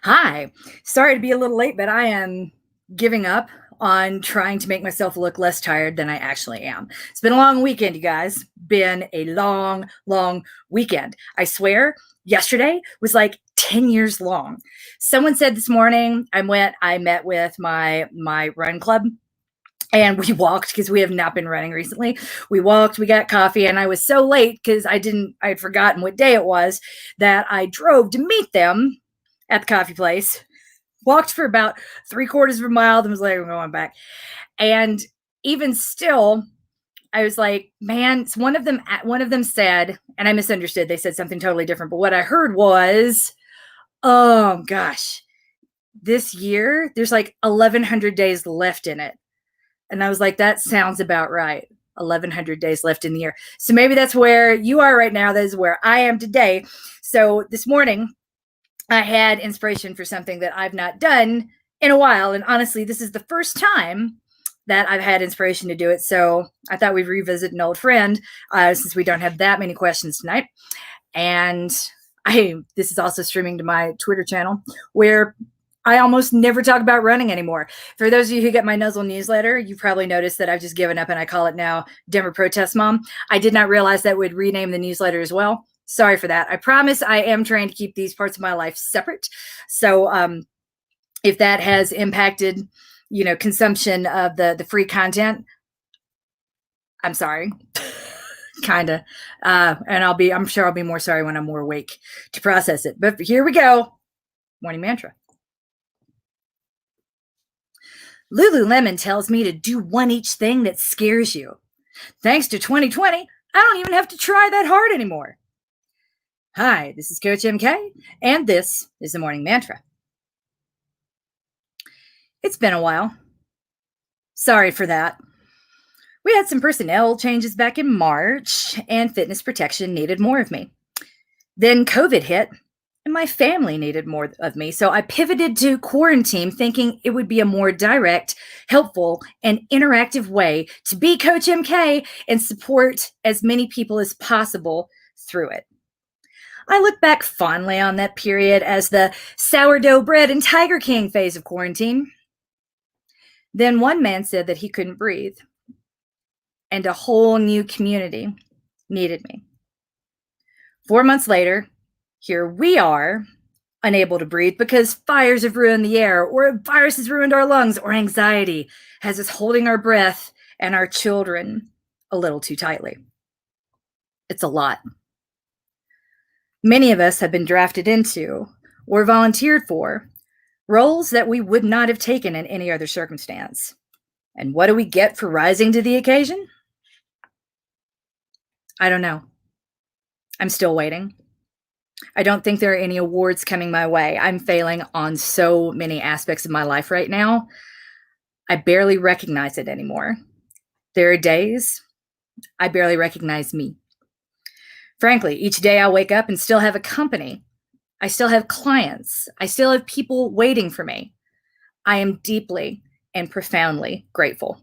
Hi. Sorry to be a little late, but I am giving up on trying to make myself look less tired than I actually am. It's been a long weekend, you guys. Been a long, long weekend. I swear, yesterday was like 10 years long. Someone said this morning I met with my run club and we walked because we have not been running recently. We walked, we got coffee, and I was so late because I had forgotten what day it was that I drove to meet them at the coffee place, walked for about 3/4 of a mile, then was like, I'm going back. And even still, I was like, man, one of them said, and I misunderstood. They said something totally different, but what I heard was, oh gosh, this year there's like 1,100 days left in it. And I was like, that sounds about right. 1,100 days left in the year. So maybe that's where you are right now. That is where I am today. So this morning, I had inspiration for something that I've not done in a while. And honestly, this is the first time that I've had inspiration to do it. So I thought we'd revisit an old friend since we don't have that many questions tonight. And this is also streaming to my Twitter channel where I almost never talk about running anymore. For those of you who get my Nuzzle newsletter, you probably noticed that I've just given up and I call it now Denver Protest Mom. I did not realize that would rename the newsletter as well. Sorry for that. I promise I am trying to keep these parts of my life separate. So if that has impacted, consumption of the free content, I'm sorry. Kind of. And I'm sure I'll be more sorry when I'm more awake to process it. But here we go. Morning mantra. Lululemon tells me to do one each thing that scares you. Thanks to 2020, I don't even have to try that hard anymore. Hi, this is Coach MK, and this is the Morning Mantra. It's been a while. Sorry for that. We had some personnel changes back in March, and fitness protection needed more of me. Then COVID hit, and my family needed more of me. So I pivoted to quarantine, thinking it would be a more direct, helpful, and interactive way to be Coach MK and support as many people as possible through it. I look back fondly on that period as the sourdough bread and Tiger King phase of quarantine. Then one man said that he couldn't breathe, and a whole new community needed me. 4 months later, here we are, unable to breathe because fires have ruined the air, or a virus has ruined our lungs, or anxiety has us holding our breath and our children a little too tightly. It's a lot. Many of us have been drafted into or volunteered for roles that we would not have taken in any other circumstance. And what do we get for rising to the occasion? I don't know. I'm still waiting. I don't think there are any awards coming my way. I'm failing on so many aspects of my life right now. I barely recognize it anymore. There are days I barely recognize me. Frankly, each day I wake up and still have a company. I still have clients. I still have people waiting for me. I am deeply and profoundly grateful.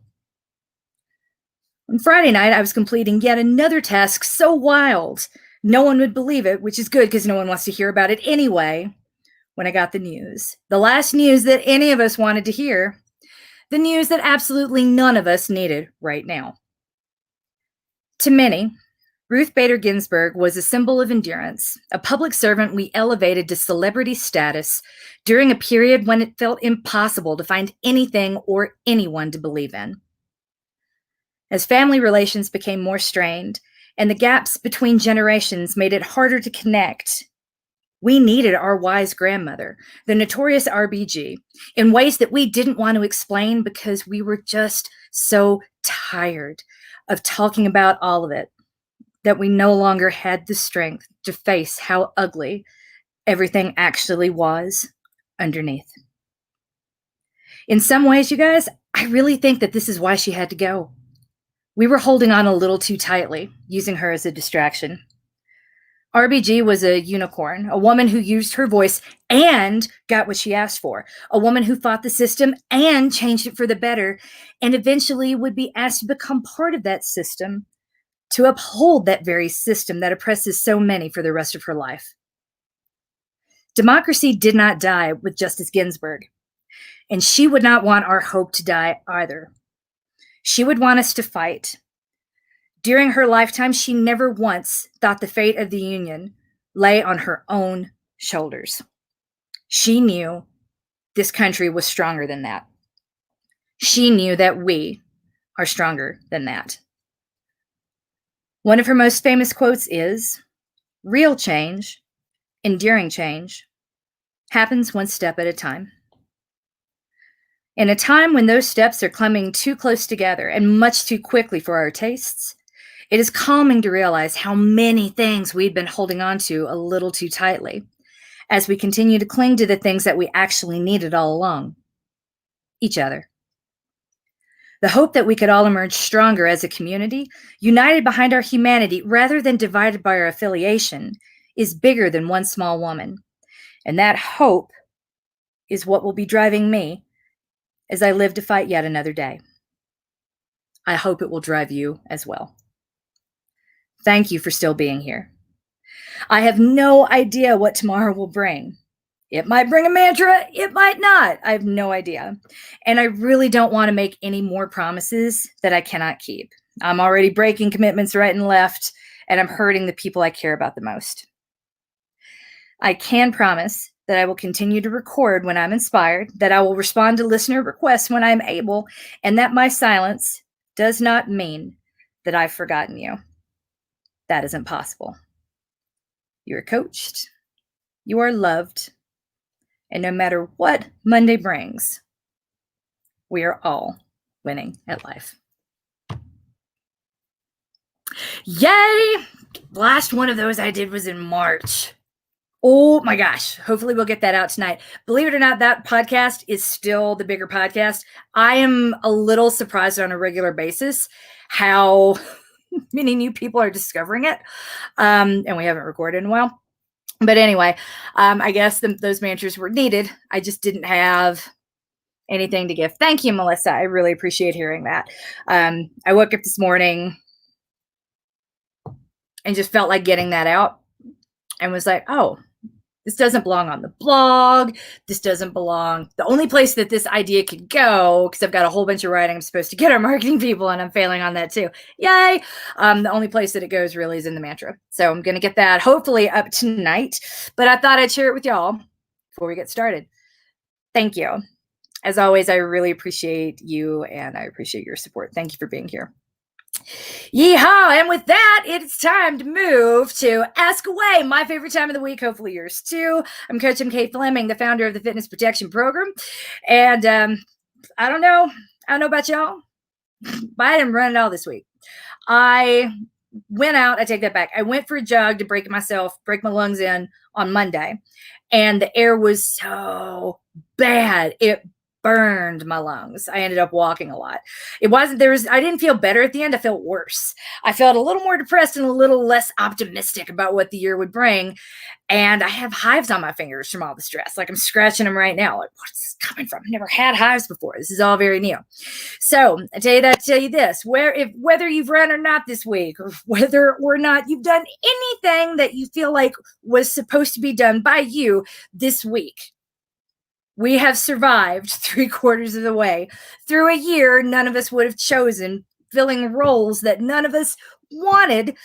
On Friday night, I was completing yet another task so wild, no one would believe it, which is good because no one wants to hear about it anyway, when I got the news. The last news that any of us wanted to hear. The news that absolutely none of us needed right now. To many, Ruth Bader Ginsburg was a symbol of endurance, a public servant we elevated to celebrity status during a period when it felt impossible to find anything or anyone to believe in. As family relations became more strained and the gaps between generations made it harder to connect, we needed our wise grandmother, the notorious RBG, in ways that we didn't want to explain because we were just so tired of talking about all of it, that we no longer had the strength to face how ugly everything actually was underneath. In some ways, you guys, I really think that this is why she had to go. We were holding on a little too tightly, using her as a distraction. RBG was a unicorn, a woman who used her voice and got what she asked for, a woman who fought the system and changed it for the better, and eventually would be asked to become part of that system, to uphold that very system that oppresses so many for the rest of her life. Democracy did not die with Justice Ginsburg, and she would not want our hope to die either. She would want us to fight. During her lifetime, she never once thought the fate of the Union lay on her own shoulders. She knew this country was stronger than that. She knew that we are stronger than that. One of her most famous quotes is, "Real change, enduring change, happens one step at a time." In a time when those steps are clumping too close together and much too quickly for our tastes, it is calming to realize how many things we'd been holding on to a little too tightly as we continue to cling to the things that we actually needed all along: each other. The hope that we could all emerge stronger as a community, united behind our humanity rather than divided by our affiliation, is bigger than one small woman. And that hope is what will be driving me as I live to fight yet another day. I hope it will drive you as well. Thank you for still being here. I have no idea what tomorrow will bring. It might bring a mantra, it might not. I have no idea. And I really don't want to make any more promises that I cannot keep. I'm already breaking commitments right and left, and I'm hurting the people I care about the most. I can promise that I will continue to record when I'm inspired, that I will respond to listener requests when I'm able, and that my silence does not mean that I've forgotten you. That isn't possible. You are coached, you are loved, and no matter what Monday brings, we are all winning at life. Yay! Last one of those I did was in March. Oh my gosh. Hopefully we'll get that out tonight. Believe it or not, that podcast is still the bigger podcast. I am a little surprised on a regular basis how many new people are discovering it. And we haven't recorded in a while. But anyway, I guess those mantras were needed. I just didn't have anything to give. Thank you, Melissa. I really appreciate hearing that. I woke up this morning and just felt like getting that out and was like, oh, this doesn't belong on the blog. This doesn't belong. The only place that this idea could go, because I've got a whole bunch of writing I'm supposed to get our marketing people, and I'm failing on that too. Yay. The only place that it goes really is in the mantra. So I'm going to get that hopefully up tonight. But I thought I'd share it with y'all before we get started. Thank you. As always, I really appreciate you and I appreciate your support. Thank you for being here. Yeehaw! And with that, it's time to move to Ask Away, my favorite time of the week, hopefully yours too. I'm Coach MK Fleming, the founder of the Fitness Protection Program. And I don't know about y'all, but I didn't run it all this week. I went out, I take that back. I went for a jog to break my lungs in on Monday. And the air was so bad. It burned my lungs. I ended up walking a lot. I didn't feel better at the end. I felt worse. I felt a little more depressed and a little less optimistic about what the year would bring. And I have hives on my fingers from all the stress. Like I'm scratching them right now. Like, what's coming from? I've never had hives before. This is all very new. So I tell you this, whether you've run or not this week, or whether or not you've done anything that you feel like was supposed to be done by you this week, we have survived 3/4 of the way through a year none of us would have chosen, filling roles that none of us wanted,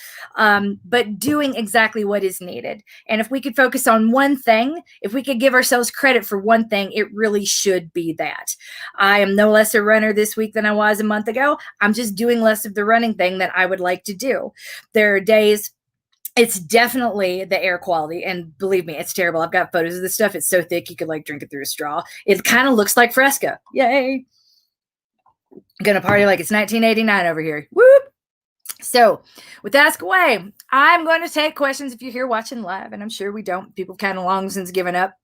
but doing exactly what is needed. And if we could focus on one thing, if we could give ourselves credit for one thing, it really should be that. I am no less a runner this week than I was a month ago. I'm just doing less of the running thing that I would like to do. There are days. It's definitely the air quality. And believe me, it's terrible. I've got photos of this stuff. It's so thick, you could like drink it through a straw. It kind of looks like Fresca. Yay. Gonna party like it's 1989 over here. Whoop. So with Ask Away, I'm going to take questions if you're here watching live. And I'm sure we don't. People have kind of long since given up,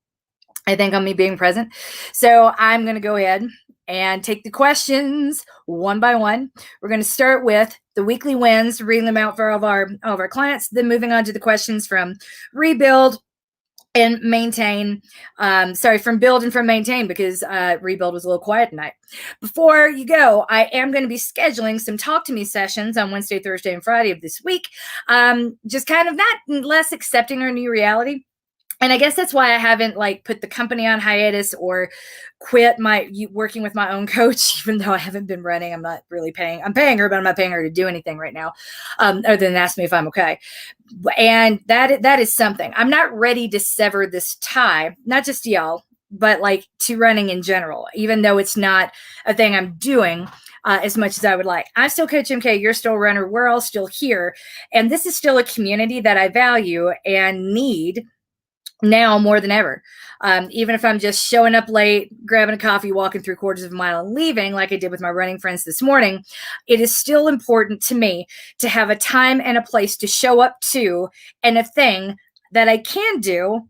I think, on me being present. So I'm going to go ahead and take the questions one by one. We're going to start with the weekly wins, reading them out for all of our clients, then moving on to the questions from Rebuild and Maintain. From Build and from Maintain, because Rebuild was a little quiet tonight. Before you go, I am going to be scheduling some Talk to Me sessions on Wednesday, Thursday, and Friday of this week. Just kind of not less accepting our new reality And I guess that's why I haven't like put the company on hiatus or quit my working with my own coach, even though I haven't been running. I'm not really paying. I'm paying her, but I'm not paying her to do anything right now, other than ask me if I'm okay. And that is something. I'm not ready to sever this tie, not just y'all, but like to running in general, even though it's not a thing I'm doing as much as I would like. I'm still Coach MK. You're still runner. We're all still here. And this is still a community that I value and need now more than ever. Even if I'm just showing up late, grabbing a coffee, walking 3/4 of a mile and leaving like I did with my running friends this morning, it is still important to me to have a time and a place to show up to and a thing that I can do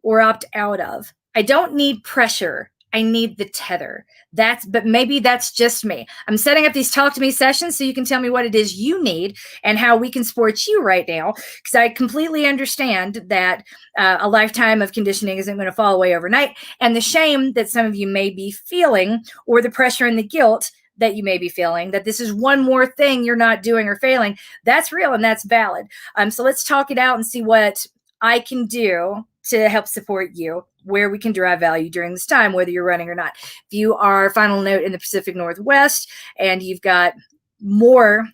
or opt out of. I don't need pressure. I need the tether. But maybe that's just me. I'm setting up these talk to me sessions so you can tell me what it is you need and how we can support you right now. Because I completely understand that a lifetime of conditioning isn't going to fall away overnight. And the shame that some of you may be feeling, or the pressure and the guilt that you may be feeling, that this is one more thing you're not doing or failing, that's real and that's valid. So let's talk it out and see what I can do to help support you, where we can derive value during this time, whether you're running or not. If you are final note in the Pacific Northwest and you've got more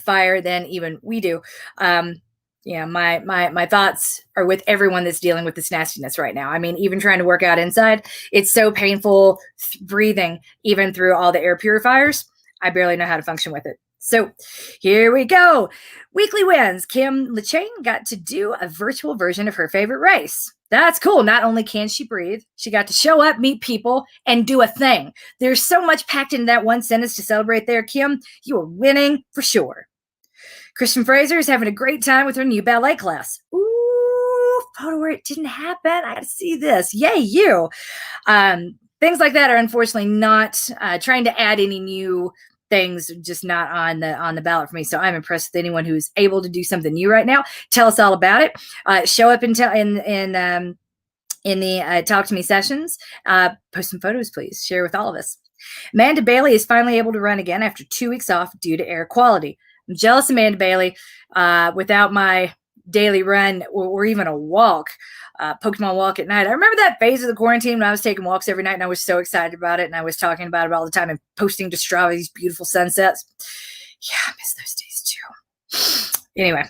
fire than even we do, my thoughts are with everyone that's dealing with this nastiness right now. I mean, even trying to work out inside, it's so painful breathing, even through all the air purifiers. I barely know how to function with it. So here we go. Weekly wins. Kim LaChain got to do a virtual version of her favorite race. That's cool. Not only can she breathe, she got to show up, meet people, and do a thing. There's so much packed into that one sentence to celebrate there, Kim. You are winning for sure. Christian Fraser is having a great time with her new ballet class. Ooh, photo where it didn't happen. I got to see this. Yay, you. Things like that are unfortunately not trying to add any new things, just not on the ballot for me. So I'm impressed with anyone who's able to do something new right now. Tell us all about it. Show up in the talk to me sessions. Post some photos, please. Share with all of us. Amanda Bailey is finally able to run again after 2 weeks off due to air quality. I'm jealous, Amanda Bailey. Without my daily run or even a walk, Pokemon walk at night. I remember that phase of the quarantine when I was taking walks every night and I was so excited about it and I was talking about it all the time and posting to Strava these beautiful sunsets. Yeah, I miss those days too. Anyway,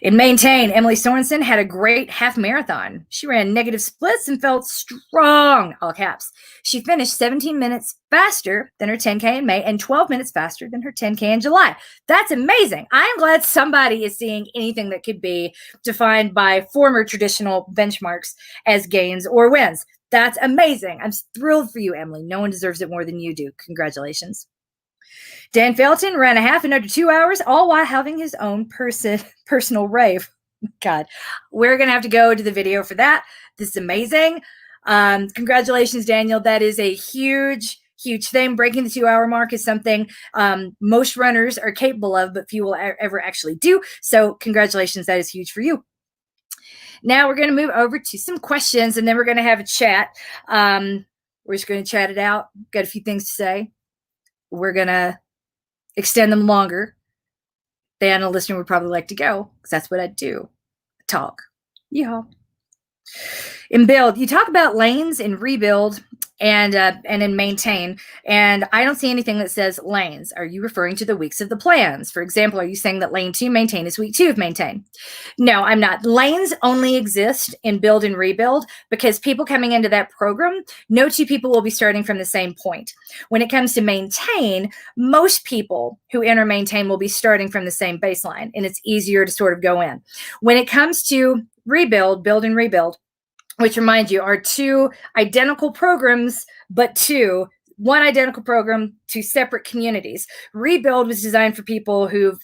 in Maintain, Emily Sorensen had a great half marathon. She ran negative splits and felt strong, all caps. She finished 17 minutes faster than her 10K in May and 12 minutes faster than her 10K in July. That's amazing. I'm glad somebody is seeing anything that could be defined by former traditional benchmarks as gains or wins. That's amazing. I'm thrilled for you, Emily. No one deserves it more than you do. Congratulations. Dan Felton ran a half in under 2 hours, all while having his own personal rave. God, we're going to have to go to the video for that. This is amazing. Congratulations, Daniel. That is a huge thing. Breaking the 2 hour mark is something most runners are capable of, but few will ever actually do. So congratulations. That is huge for you. Now we're going to move over to some questions and then we're going to have a chat. We're just going to chat it out. Got a few things to say. We're going to extend them longer than a listener would probably like to go, because that's what I do. Talk. Yeah. In Build, you talk about lanes in Rebuild and in Maintain, and I don't see anything that says lanes. Are you referring to the weeks of the plans? For example, are you saying that lane 2 Maintain is week 2 of Maintain? No, I'm not. Lanes only exist in Build and Rebuild because people coming into that program, no two people will be starting from the same point. When it comes to Maintain, most people who enter Maintain will be starting from the same baseline, and it's easier to sort of go in. When it comes to Rebuild, Build and Rebuild, which, remind you, are 2 identical programs, but one identical program, 2 separate communities. Rebuild was designed for people who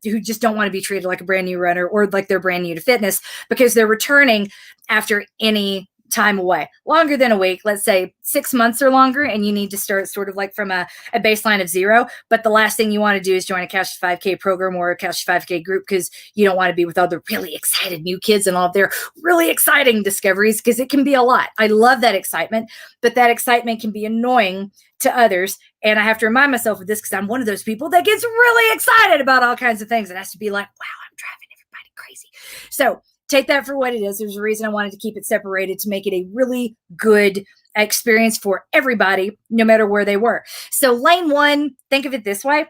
just don't want to be treated like a brand new runner or like they're brand new to fitness because they're returning after any time away, longer than a week, let's say 6 months or longer, and you need to start sort of like from a baseline of 0. But the last thing you want to do is join a Couch to 5K program or a Couch to 5K group because you don't want to be with other really excited new kids and all of their really exciting discoveries, because it can be a lot. I love that excitement, but that excitement can be annoying to others. And I have to remind myself of this because I'm one of those people that gets really excited about all kinds of things. It has to be like, wow, I'm driving everybody crazy. So take that for what it is. There's a reason I wanted to keep it separated, to make it a really good experience for everybody, no matter where they were. So lane 1, think of it this way,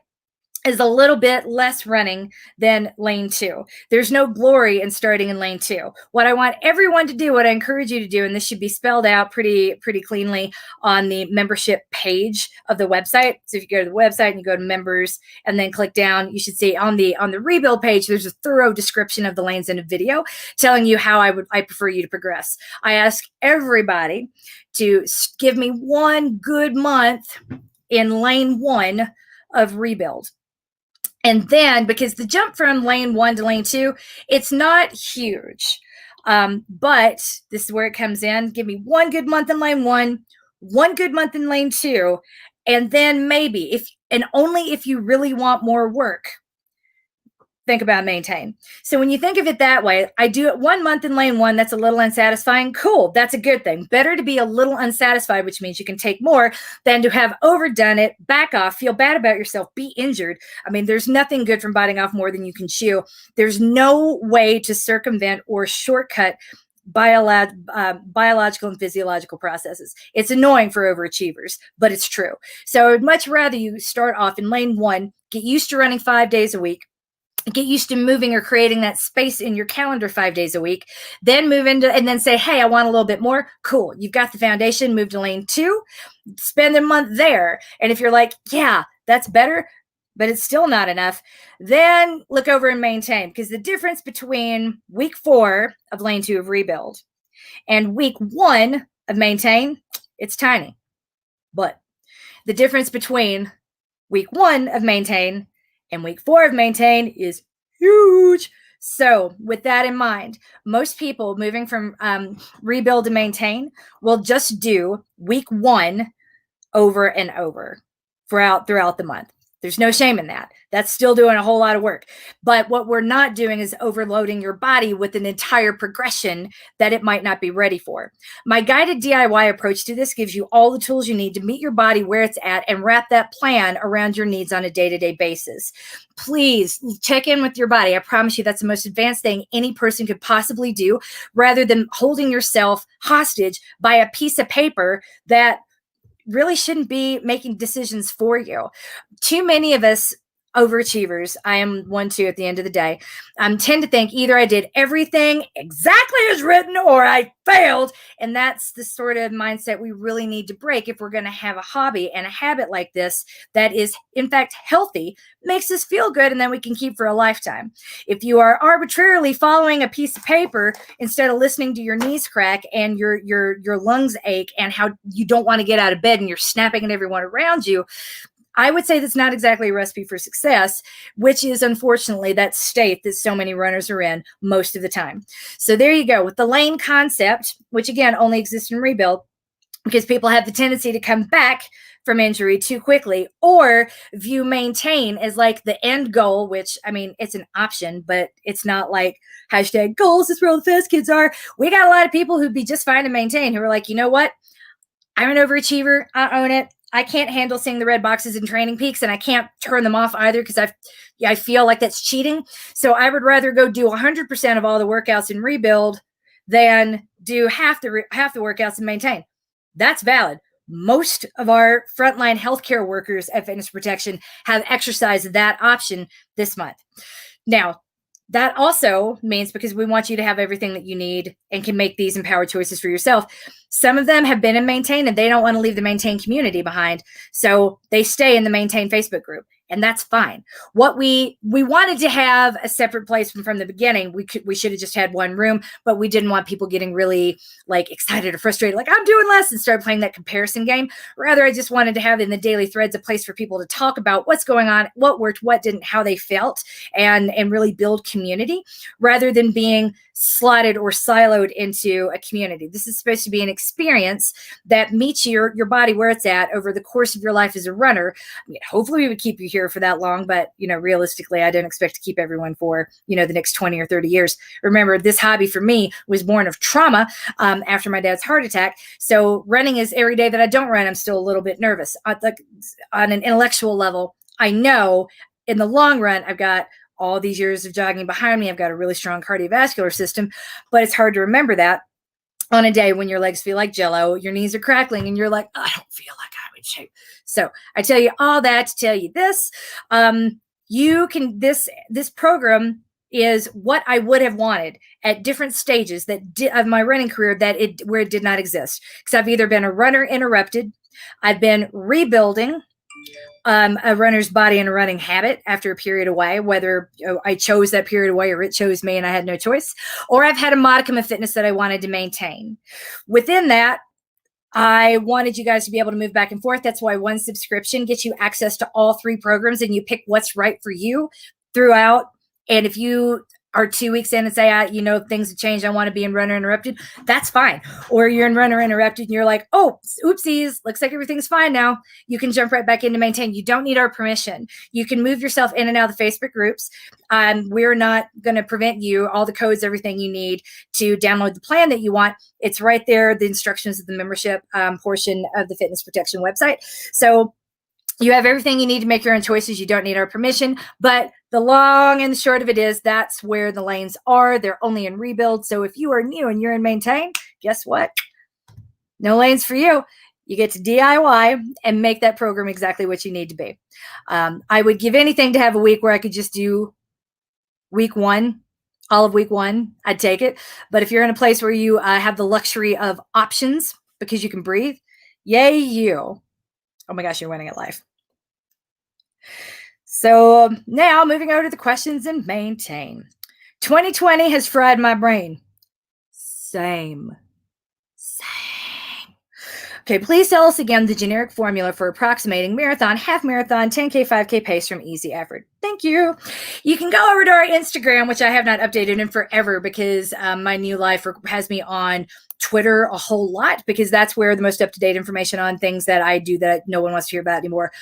is a little bit less running than lane 2. There's no glory in starting in lane 2. What I want everyone to do, what I encourage you to do, and this should be spelled out pretty cleanly on the membership page of the website. So if you go to the website and you go to members and then click down, you should see on the rebuild page, there's a thorough description of the lanes in a video telling you how I prefer you to progress. I ask everybody to give me one good month in lane 1 of rebuild. And then, because the jump from lane 1 to lane 2, it's not huge. But this is where it comes in. Give me one good month in lane 1, one good month in lane 2, and then maybe, only if you really want more work, think about maintain. So when you think of it that way, I do it 1 month in lane 1. That's a little unsatisfying. Cool. That's a good thing. Better to be a little unsatisfied, which means you can take more, than to have overdone it, back off, feel bad about yourself, be injured. I mean, there's nothing good from biting off more than you can chew. There's no way to circumvent or shortcut biological and physiological processes. It's annoying for overachievers, but it's true. So I would much rather you start off in lane 1, get used to running 5 days a week, get used to moving or creating that space in your calendar 5 days a week, then move into, and then say, hey, I want a little bit more. Cool. You've got the foundation, move to lane 2, spend a month there. And if you're like, yeah, that's better, but it's still not enough, then look over and maintain, because the difference between week 4 of lane 2 of rebuild and week 1 of maintain, it's tiny. But the difference between week 1 of maintain and week 4 of maintain is huge. So with that in mind, most people moving from rebuild to maintain will just do week 1 over and over throughout the month. There's no shame in that. That's still doing a whole lot of work. But what we're not doing is overloading your body with an entire progression that it might not be ready for. My guided DIY approach to this gives you all the tools you need to meet your body where it's at and wrap that plan around your needs on a day-to-day basis. Please check in with your body. I promise you that's the most advanced thing any person could possibly do, rather than holding yourself hostage by a piece of paper that really shouldn't be making decisions for you. Too many of us overachievers, I am one too at the end of the day, tend to think either I did everything exactly as written or I failed. And that's the sort of mindset we really need to break if we're going to have a hobby and a habit like this that is, in fact, healthy, makes us feel good, and then we can keep for a lifetime. If you are arbitrarily following a piece of paper instead of listening to your knees crack and your lungs ache and how you don't want to get out of bed and you're snapping at everyone around you, I would say that's not exactly a recipe for success, which is unfortunately that state that so many runners are in most of the time. So there you go with the lane concept, which again only exists in rebuild, because people have the tendency to come back from injury too quickly, or view maintain as like the end goal, which, I mean, it's an option, but it's not like hashtag goals is where all the fast kids are. We got a lot of people who'd be just fine to maintain who are like, you know what? I'm an overachiever. I own it. I can't handle seeing the red boxes in Training Peaks, and I can't turn them off either because I feel like that's cheating. So I would rather go do 100% of all the workouts in rebuild than do half the workouts and maintain. That's valid. Most of our frontline healthcare workers at Fitness Protection have exercised that option this month. Now, that also means, because we want you to have everything that you need and can make these empowered choices for yourself, some of them have been in Maintain and they don't want to leave the Maintain community behind. So they stay in the Maintain Facebook group, and that's fine. What we wanted to have a separate place from the beginning. We should have just had one room, but we didn't want people getting really like excited or frustrated, like I'm doing less, and start playing that comparison game. Rather, I just wanted to have in the daily threads a place for people to talk about what's going on, what worked, what didn't, how they felt, and really build community rather than being slotted or siloed into a community. This is supposed to be an experience that meets your body where it's at over the course of your life as a runner. I mean, hopefully we would keep you here for that long, but realistically, I don't expect to keep everyone for the next 20 or 30 years. Remember, this hobby for me was born of trauma after my dad's heart attack. So running is every day that I don't run, I'm still a little bit nervous. On an intellectual level, I know in the long run, I've got all these years of jogging behind me. I've got a really strong cardiovascular system, but it's hard to remember that on a day when your legs feel like jello, your knees are crackling, and you're like, I don't feel like I'm in shape. So I tell you all that to tell you this. This program is what I would have wanted at different stages of my running career where it did not exist. Because I've either been a runner interrupted, I've been rebuilding a runner's body and a running habit after a period away, whether I chose that period away or it chose me and I had no choice, or I've had a modicum of fitness that I wanted to maintain. Within that, I wanted you guys to be able to move back and forth. That's why one subscription gets you access to all 3 programs, and you pick what's right for you throughout. And if you are 2 weeks in and say, things have changed, I want to be in Runner Interrupted, that's fine. Or you're in Runner Interrupted and you're like, oh, oopsies, looks like everything's fine now. You can jump right back into Maintain. You don't need our permission. You can move yourself in and out of the Facebook groups. We're not going to prevent you. All the codes, everything you need to download the plan that you want, it's right there, the instructions of the membership portion of the Fitness Protection website. So you have everything you need to make your own choices. You don't need our permission. But the long and the short of it is that's where the lanes are. They're only in rebuild. So if you are new and you're in Maintain, guess what? No lanes for you. You get to DIY and make that program exactly what you need to be. I would give anything to have a week where I could just do week 1, all of week 1. I'd take it. But if you're in a place where you have the luxury of options because you can breathe, yay you. Oh my gosh, you're winning at life. So now moving over to the questions and Maintain. 2020 has fried my brain. Same. Okay, please tell us again the generic formula for approximating marathon, half marathon, 10K, 5K pace from easy effort. Thank you. You can go over to our Instagram, which I have not updated in forever because my new life has me on Twitter a whole lot, because that's where the most up-to-date information on things that I do that no one wants to hear about anymore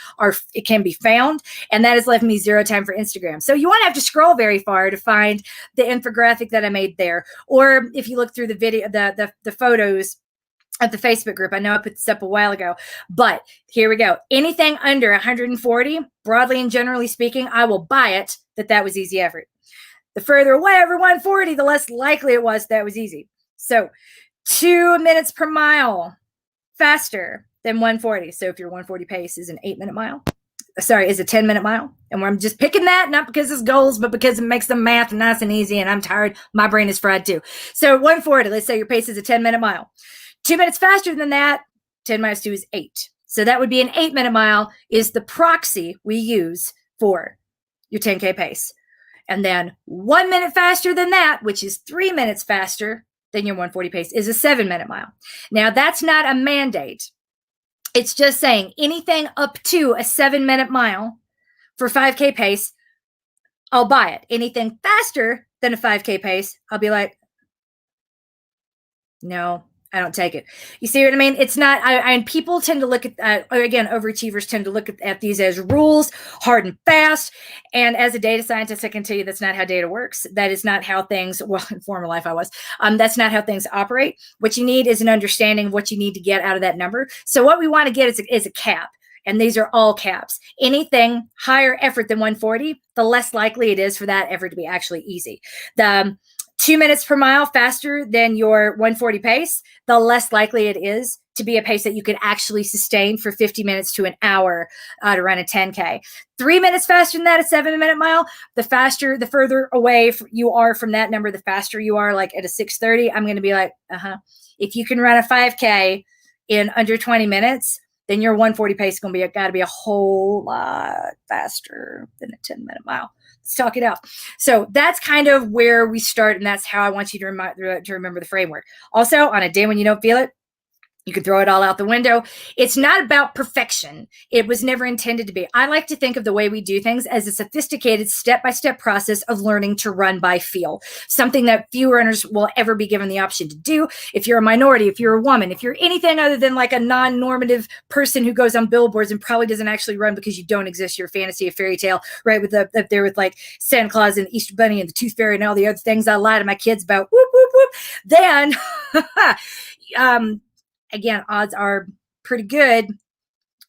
it can be found. And that has left me 0 time for Instagram. So you won't have to scroll very far to find the infographic that I made there. Or if you look through the video, the photos of the Facebook group. I know I put this up a while ago, but here we go. Anything under 140, broadly and generally speaking, I will buy it that was easy effort. The further away over 140, the less likely it was that was easy. So 2 minutes per mile faster than 140. So if your 140 pace is an 8-minute mile, is a 10-minute mile. And I'm just picking that, not because it's goals, but because it makes the math nice and easy. And I'm tired. My brain is fried too. So 140, let's say your pace is a 10-minute mile. 2 minutes faster than that, 10 minus 2 is 8. So that would be an 8-minute mile is the proxy we use for your 10K pace. And then 1 minute faster than that, which is 3 minutes faster than your 140 pace, is a 7-minute mile. Now, that's not a mandate. It's just saying anything up to a 7-minute mile for 5K pace, I'll buy it. Anything faster than a 5K pace, I'll be like, no, I don't take it. You see what I mean? It's not, and people tend to look at, again, overachievers tend to look at these as rules, hard and fast. And as a data scientist, I can tell you that's not how data works. That is not how things, well, in former life I was, that's not how things operate. What you need is an understanding of what you need to get out of that number. So what we want to get is a cap. And these are all caps. Anything higher effort than 140, the less likely it is for that effort to be actually easy. The 2 minutes per mile faster than your 140 pace, the less likely it is to be a pace that you could actually sustain for 50 minutes to an hour to run a 10K. 3 minutes faster than that, a 7-minute mile, the further away you are from that number, the faster you are. Like at a 6:30, I'm going to be like, If you can run a 5K in under 20 minutes, then your 140 pace is going to got to be a whole lot faster than a 10-minute mile. Let's talk it out. So that's kind of where we start, and that's how I want you to remember the framework. Also, on a day when you don't feel it, you could throw it all out the window. It's not about perfection. It was never intended to be. I like to think of the way we do things as a sophisticated step-by-step process of learning to run by feel, something that few runners will ever be given the option to do. If you're a minority, if you're a woman, if you're anything other than like a non-normative person who goes on billboards and probably doesn't actually run because you don't exist, you're a fantasy, a fairy tale, right? Up there with like Santa Claus and the Easter Bunny and the Tooth Fairy and all the other things I lie to my kids about, whoop, whoop, whoop. Then, again, odds are pretty good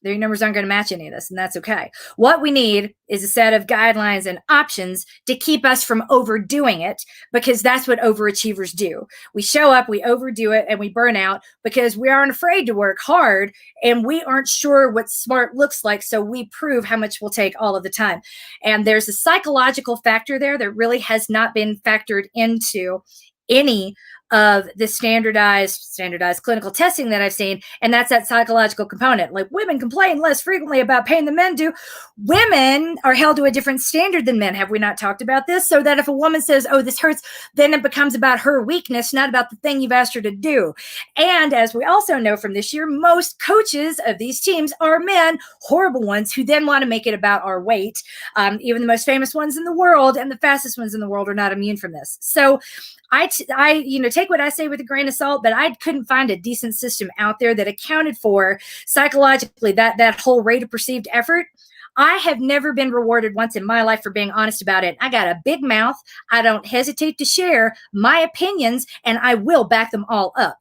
Their numbers aren't going to match any of this, and that's okay. What we need is a set of guidelines and options to keep us from overdoing it, because that's what overachievers do. We show up, we overdo it, and we burn out because we aren't afraid to work hard, and we aren't sure what smart looks like, so we prove how much we'll take all of the time. And there's a psychological factor there that really has not been factored into any of the standardized clinical testing that I've seen, and that's that psychological component. Like, women complain less frequently about pain than men do. Women are held to a different standard than men. Have we not talked about this? So that if a woman says, oh, this hurts, then it becomes about her weakness, not about the thing you've asked her to do. And as we also know from this year, most coaches of these teams are men, horrible ones, who then want to make it about our weight. Even the most famous ones in the world and the fastest ones in the world are not immune from this. So I take what I say with a grain of salt, but I couldn't find a decent system out there that accounted for psychologically that whole rate of perceived effort. I have never been rewarded once in my life for being honest about it. I got a big mouth. I don't hesitate to share my opinions, and I will back them all up.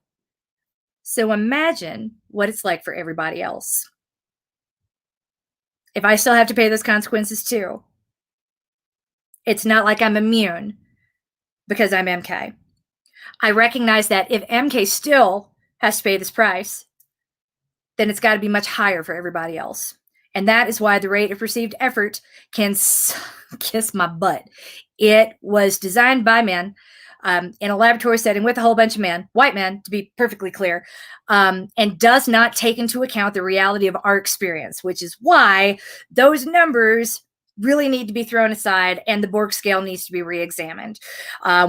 So imagine what it's like for everybody else. If I still have to pay those consequences too, it's not like I'm immune because I'm MK. I recognize that if MK still has to pay this price, then it's got to be much higher for everybody else. And that is why the rate of perceived effort can kiss my butt. It was designed by men in a laboratory setting with a whole bunch of men, white men, to be perfectly clear, and does not take into account the reality of our experience, which is why those numbers really need to be thrown aside, and the Borg scale needs to be re-examined.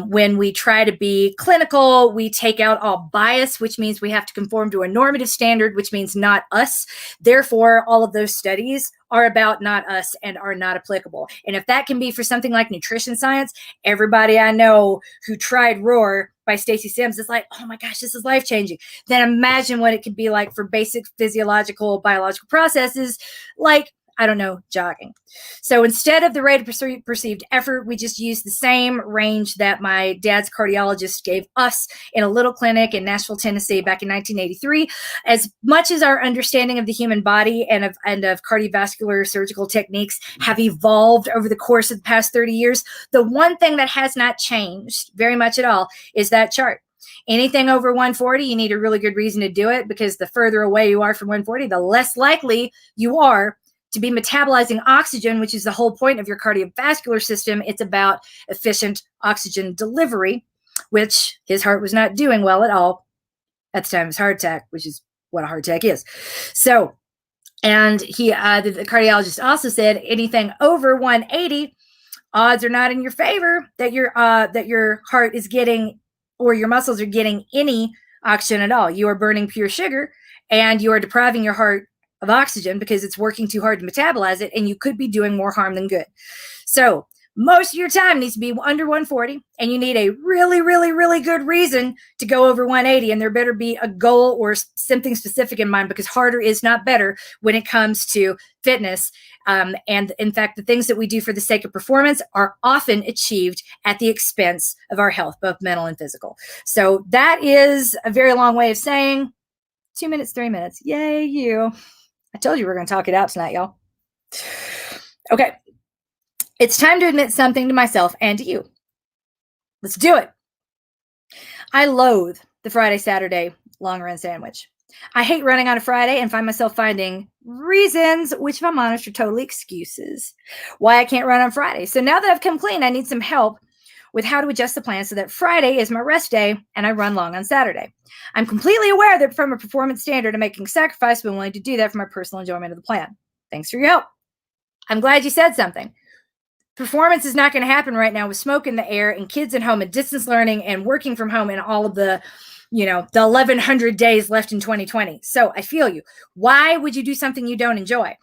When we try to be clinical, we take out all bias, which means we have to conform to a normative standard, which means not us. Therefore, all of those studies are about not us and are not applicable. And if that can be for something like nutrition science, everybody I know who tried Roar by Stacy Sims is like, oh my gosh, this is life-changing. Then imagine what it could be like for basic physiological, biological processes like, I don't know, jogging. So instead of the rate of perceived effort, we just use the same range that my dad's cardiologist gave us in a little clinic in Nashville, Tennessee back in 1983. As much as our understanding of the human body and of cardiovascular surgical techniques have evolved over the course of the past 30 years, the one thing that has not changed very much at all is that chart. Anything over 140, you need a really good reason to do it, because the further away you are from 140, the less likely you are to be metabolizing oxygen, which is the whole point of your cardiovascular system. It's about efficient oxygen delivery, which his heart was not doing well at all at the time of his heart attack, which is what a heart attack is. So, and he, the cardiologist also said anything over 180, odds are not in your favor that your heart is getting, or your muscles are getting, any oxygen at all. You are burning pure sugar, and you are depriving your heart of oxygen because it's working too hard to metabolize it, and you could be doing more harm than good. So most of your time needs to be under 140, and you need a really, really, really good reason to go over 180, and there better be a goal or something specific in mind, because harder is not better when it comes to fitness. And in fact, the things that we do for the sake of performance are often achieved at the expense of our health, both mental and physical. So that is a very long way of saying 2 minutes, 3 minutes. Yay, you. I told you we were going to talk it out tonight, y'all. Okay. It's time to admit something to myself and to you. Let's do it. I loathe the Friday, Saturday long run sandwich. I hate running on a Friday and find myself finding reasons, which if I'm honest are totally excuses, why I can't run on Friday. So now that I've come clean, I need some help with how to adjust the plan so that Friday is my rest day and I run long on Saturday. I'm completely aware that from a performance standard, I'm making a sacrifice, but I'm willing to do that for my personal enjoyment of the plan. Thanks for your help. I'm glad you said something. Performance is not going to happen right now with smoke in the air and kids at home and distance learning and working from home and all of the 1,100 days left in 2020. So I feel you. Why would you do something you don't enjoy?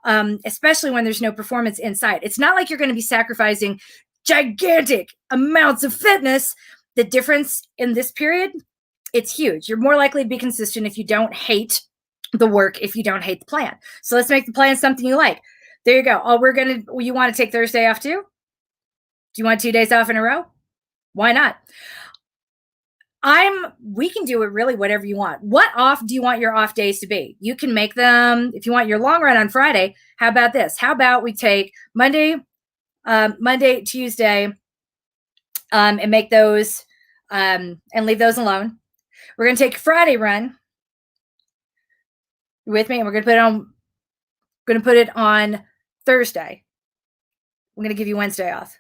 Especially when there's no performance in sight. It's not like you're going to be sacrificing gigantic amounts of fitness. The difference in this period, it's huge. You're more likely to be consistent if you don't hate the work, if you don't hate the plan. So let's make the plan something you like. There you go. You want to take Thursday off too? Do you want 2 days off in a row? Why not? We can do it really whatever you want. What off do you want your off days to be? You can make them, if you want your long run on Friday, how about this? How about we take Monday, Tuesday, and make those, and leave those alone. We're going to take a Friday run with me, and we're going to put it on Thursday. I'm going to give you Wednesday off.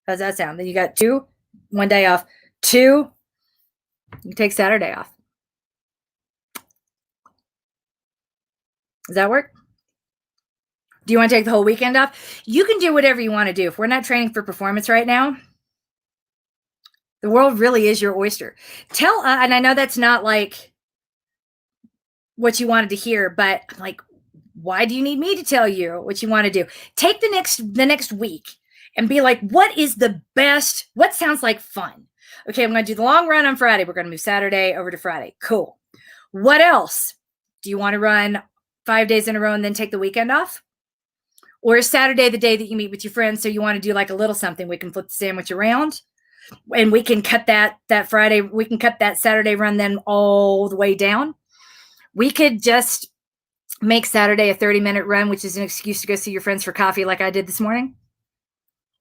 How's that sound? Then you got 1 day off. 2, you take Saturday off. Does that work? Do you want to take the whole weekend off? You can do whatever you want to do. If we're not training for performance right now, the world really is your oyster. And I know that's not like what you wanted to hear, but like, why do you need me to tell you what you want to do? Take the next week and be like, what sounds like fun? Okay, I'm going to do the long run on Friday. We're going to move Saturday over to Friday. Cool. What else? Do you want to run 5 days in a row and then take the weekend off? Or is Saturday the day that you meet with your friends, so you want to do like a little something? We can flip the sandwich around, and we can cut that Friday, we can cut that Saturday run then all the way down. We could just make Saturday a 30-minute run, which is an excuse to go see your friends for coffee like I did this morning.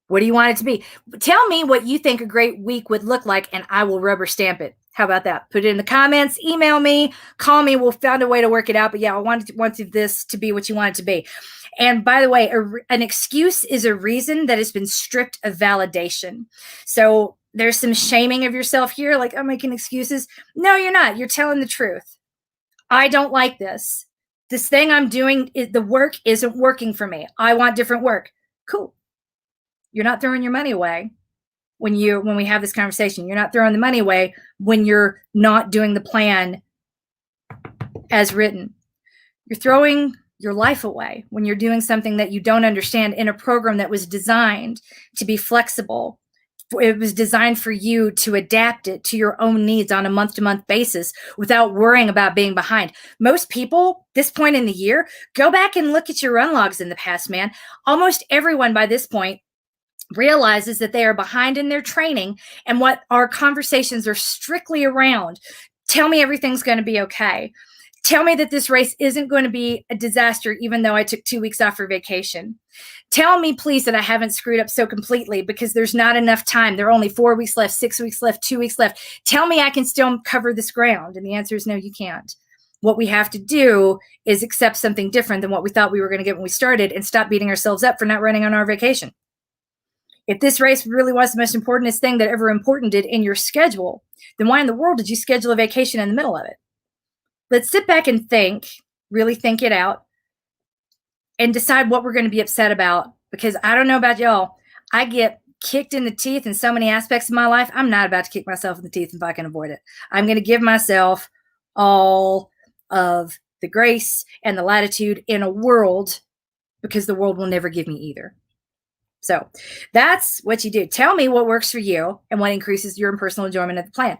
What do you want it to be? Tell me what you think a great week would look like, and I will rubber stamp it. How about that? Put it in the comments, email me, call me. We'll find a way to work it out. But yeah, I want this to be what you want it to be. And by the way, an excuse is a reason that has been stripped of validation. So there's some shaming of yourself here, like, I'm making excuses. No, you're not. You're telling the truth. I don't like this. This thing I'm doing, the work isn't working for me. I want different work. Cool. You're not throwing your money away when we have this conversation. You're not throwing the money away when you're not doing the plan as written. You're throwing your life away when you're doing something that you don't understand in a program that was designed to be flexible. It was designed for you to adapt it to your own needs on a month-to-month basis without worrying about being behind. Most people, this point in the year, go back and look at your run logs in the past, man. Almost everyone by this point realizes that they are behind in their training, and what our conversations are strictly around. Tell me everything's going to be okay. Tell me that this race isn't going to be a disaster, even though I took 2 weeks off for vacation. Tell me, please, that I haven't screwed up so completely because there's not enough time. There are only 4 weeks left, 6 weeks left, 2 weeks left. Tell me I can still cover this ground. And the answer is no, you can't. What we have to do is accept something different than what we thought we were going to get when we started and stop beating ourselves up for not running on our vacation. If this race really was the most importantest thing that ever importanted in your schedule, then why in the world did you schedule a vacation in the middle of it? Let's sit back and think, really think it out, and decide what we're going to be upset about. Because I don't know about y'all, I get kicked in the teeth in so many aspects of my life. I'm not about to kick myself in the teeth if I can avoid it. I'm going to give myself all of the grace and the latitude in a world, because the world will never give me either. So that's what you do. Tell me what works for you and what increases your personal enjoyment of the plan.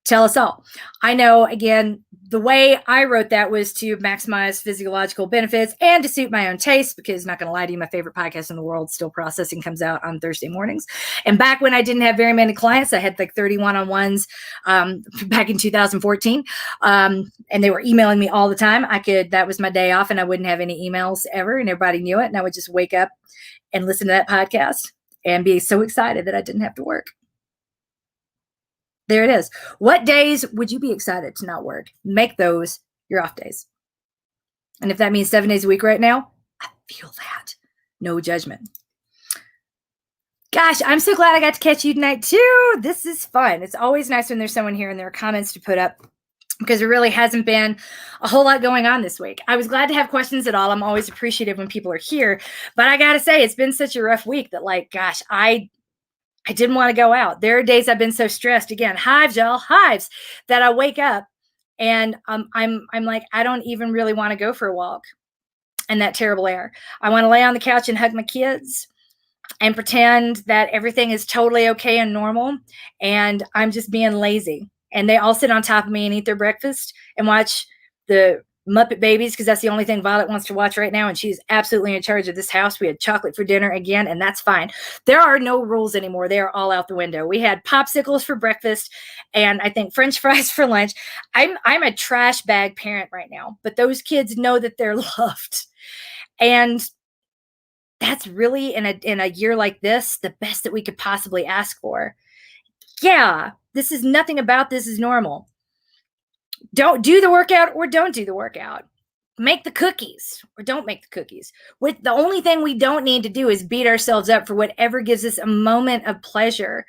Tell us all. I know, again, the way I wrote that was to maximize physiological benefits and to suit my own taste, because not going to lie to you, my favorite podcast in the world, Still Processing, comes out on Thursday mornings. And back when I didn't have very many clients, I had like 30 one-on-ones back in 2014. And they were emailing me all the time. That was my day off and I wouldn't have any emails ever, and everybody knew it. And I would just wake up and listen to that podcast and be so excited that I didn't have to work. There it is. What days would you be excited to not work? Make those your off days. And if that means 7 days a week right now, I feel that. No judgment. Gosh, I'm so glad I got to catch you tonight too. This is fun. It's always nice when there's someone here and there are comments to put up, because there really hasn't been a whole lot going on this week. I was glad to have questions at all. I'm always appreciative when people are here. But I got to say, it's been such a rough week that, like, gosh, I didn't want to go out. There are days I've been so stressed. Again, hives, y'all, hives, that I wake up and I'm like, I don't even really want to go for a walk in that terrible air. I want to lay on the couch and hug my kids and pretend that everything is totally okay and normal. And I'm just being lazy. And they all sit on top of me and eat their breakfast and watch the Muppet Babies, because that's the only thing Violet wants to watch right now, and she's absolutely in charge of this house. We had chocolate for dinner again, and that's fine. There are no rules anymore. They are all out the window. We had popsicles for breakfast, and I think French fries for lunch. I'm a trash bag parent right now, but those kids know that they're loved, and that's really in a year like this the best that we could possibly ask for. Yeah, this is nothing about this is normal. Don't do the workout or don't do the workout. Make the cookies or don't make the cookies. With the only thing we don't need to do is beat ourselves up for whatever gives us a moment of pleasure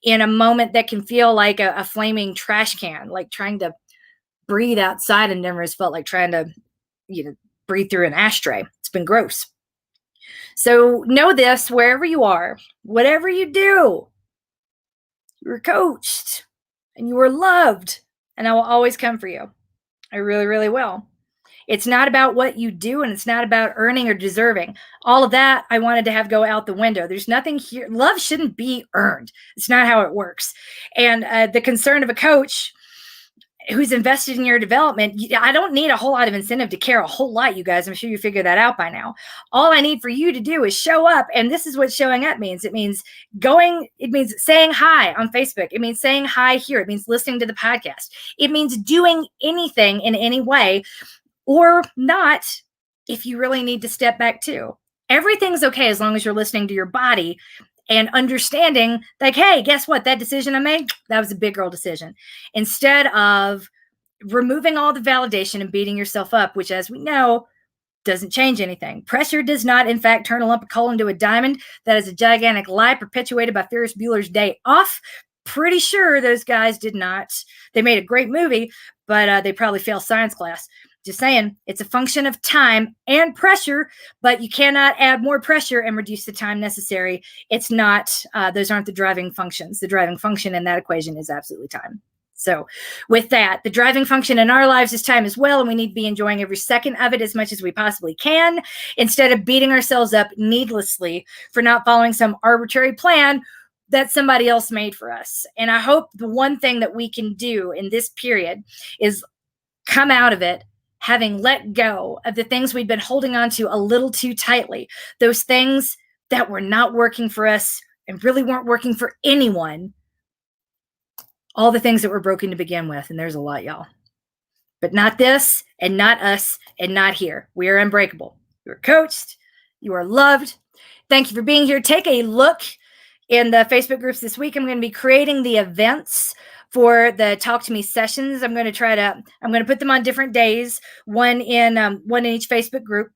in a moment that can feel like a flaming trash can, like trying to breathe outside and never has felt like trying to, breathe through an ashtray. It's been gross. So know this, wherever you are, whatever you do, you're coached and you are loved, and I will always come for you. I really, really will. It's not about what you do, and it's not about earning or deserving. All of that I wanted to have go out the window. There's nothing here. Love shouldn't be earned. It's not how it works. And the concern of a coach who's invested in your development, I don't need a whole lot of incentive to care a whole lot, you guys. I'm sure you figured that out by now. All I need for you to do is show up. And this is what showing up means. It means saying hi on Facebook. It means saying hi here. It means listening to the podcast. It means doing anything in any way, or not if you really need to step back too. Everything's okay as long as you're listening to your body and understanding, like, hey, guess what? That decision I made, that was a big girl decision. Instead of removing all the validation and beating yourself up, which, as we know, doesn't change anything. Pressure does not, in fact, turn a lump of coal into a diamond. That is a gigantic lie perpetuated by Ferris Bueller's Day Off. Pretty sure those guys did not. They made a great movie, but they probably failed science class. Just saying, it's a function of time and pressure, but you cannot add more pressure and reduce the time necessary. It's not, those aren't the driving functions. The driving function in that equation is absolutely time. So with that, the driving function in our lives is time as well, and we need to be enjoying every second of it as much as we possibly can, instead of beating ourselves up needlessly for not following some arbitrary plan that somebody else made for us. And I hope the one thing that we can do in this period is come out of it having let go of the things we've been holding on to a little too tightly, those things that were not working for us and really weren't working for anyone, all the things that were broken to begin with. And there's a lot, y'all. But not this, and not us, and not here. We are unbreakable. You are coached. You are loved. Thank you for being here. Take a look in the Facebook groups this week. I'm going to be creating the events for the Talk to Me sessions. I'm going to put them on different days, one in each Facebook group: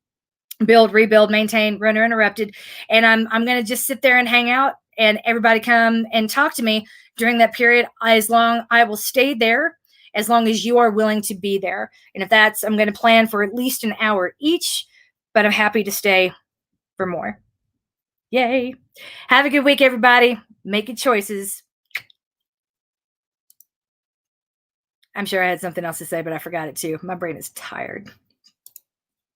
Build, Rebuild, Maintain, Run Uninterrupted. And I'm going to just sit there and hang out, and everybody come and talk to me during that period. I will stay there as long as you are willing to be there. And if that's, I'm going to plan for at least an hour each, but I'm happy to stay for more. Yay. Have a good week, everybody. Make good choices. I'm sure I had something else to say, but I forgot it too. My brain is tired.